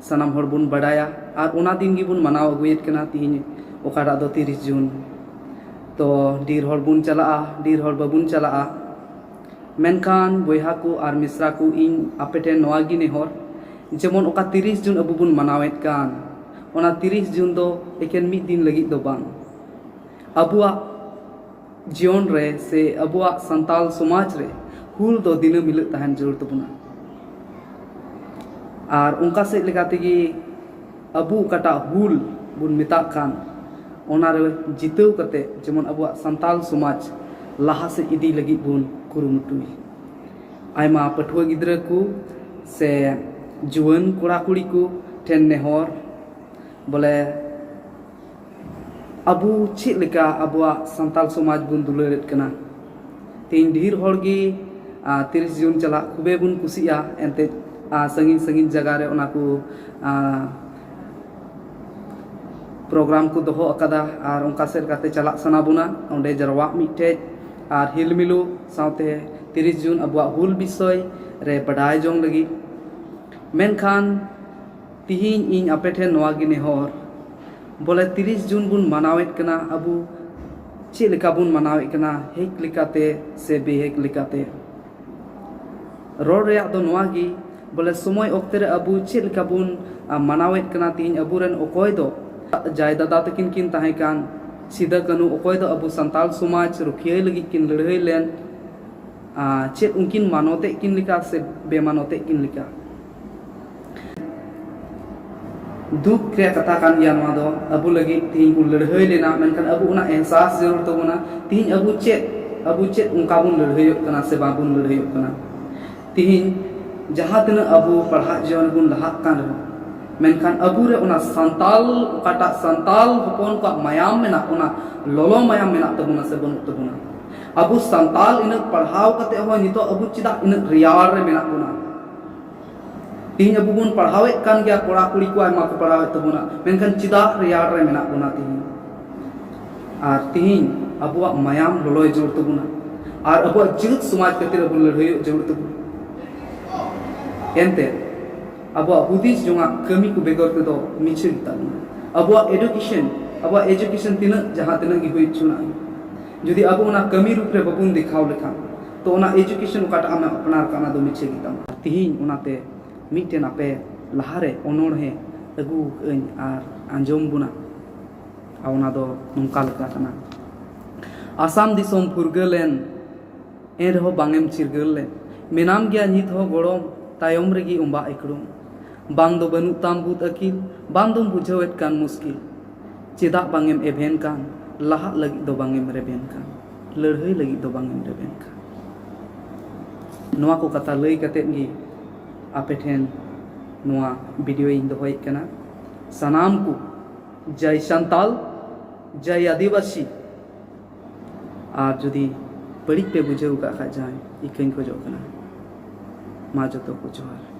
सानाम हर बुन बड़ाया और उना दिन गी बुन मनाव अगुयेत कना तीन ओकाटा दो 30 जून तो डीर हर बुन चला डीर हर बाबुन चला मेनखान बयहा को और मिश्रा को इन आपेटेन नवा गी नेहर जेमन ओका 30 जून अबु बुन मनावेत कान ओना 30 जून दो एकेन मिद दिन लगी दो बांग अबुआ जीवन रे से अबुआ संताल समाज रे हुल दो दिन मिलत तहन जरूर तबुना और उनका से लेकाते कि अबु कटा हुल बुन मिता कान ओना रे जितव कते जेमन अबुआ संताल समाज लाहा से इदी लगी बुन कुरुमुटुई आयमा पठुआ गिद्रा को से जुवन कोड़ा कुड़ी को ठेन नेहर बोले अबु चेक लेका अबुआ संताल समाज बुन दुलारेत कना तीन ढेर हड़गी 30 जून चला खूबे बुन कुसिया एनते संगीन संगीन जगह रे ओना को प्रोग्राम को दोहो अकादा और उनका सेर काते चला सना बुना ओंडे जरवा मिटे और हिलमिलु साउते 30 जून अबुआ हुल विषय रे बडाय जोंग लगी मेनखान तिहिन इन आपेठे नवा गी नेहर बोले 30 जून बुन मनावेत कना अबु चे लेका बुन मनावेत कना हेक लेकाते से बेहेक लेकाते रोड रे दो नवा गी बोले समय ओक्ते रे अबु चे लेका बुन मनावेत कना तिहिन अबुरेन ओकोय दो जाय दादा तकिन किन ताहे कान सीधा कनु ओकोय दो अबु संताल समाज रुखिया लगी किन लड़ाई लेन चे उनकिन मानोते किन लिका से बेमानोते किन लिका दुख रे कथा कान गया नवा दो अबु लगी तीन को लड़ाई लेना मेनखान अबु उना एहसास जरूर तबुना तीन अबु चे उनका बुन लड़ाई कना से बाबुन लड़ाई कना तीन जहाँ तना अबु पढ़ा जीवन बुन लहात कान मेनखान अबु रे उना संताल काटा संताल हपन को मायाम मेना उना लोलो मायाम मेना तबुना से बनु तबुना अबु संताल इन पढ़ाव कते हो नितो अबु चिदा इन रियार रे मेना बुना तीन अबु बुन पढ़ावे कान गया कोड़ा कुड़ी को आयमा को पढ़ावे तबुना मेनखान चिदा रियार रे मेना बुना तीन और तीन अबुआ मायाम लोलोय जोर तबुना और अबुआ जीवित समाज कते अबु लड़ाई जोर तबुना एनते अबुआ हुदिस जोंगा कमी को बेगर के दो मिछे तबुना अबुआ एजुकेशन तिना जहां तिना गी हुई चुना यदि अबु ना कमी रूप रे बबुन दिखाव लेखा तो ओना एजुकेशन काटा आमे अपनार काना दो मिछे गिताम तिहिन ओनाते मिटेन आपे लहारे ओनोड़े अगु अñ आर आंजम बुना ओना दो नोंका लेका काना आसाम दिसोम फुरगलेन एन रहो बांगेम चिरगले मेनाम गया नित हो गड़म तायम रेगी उम्बा एकड़ुम बांग दो बनु ताम बुत अकिल बांग दो बुझावेत कान मुश्किल चेदा बांगेम एभेन कान लाहा लगी दो बांगेम रेबेन कान लड़ाई लगी दो बांगेम रेबेन कान नोआ को कथा लई कतेत गी आपे ठेन नोआ वीडियो इन दोहोय कना सनाम को जय संताल जय आदिवासी और जदि बड़ी पे बुझाव का जाए इकन खोजो कना मा जतो को जोहार।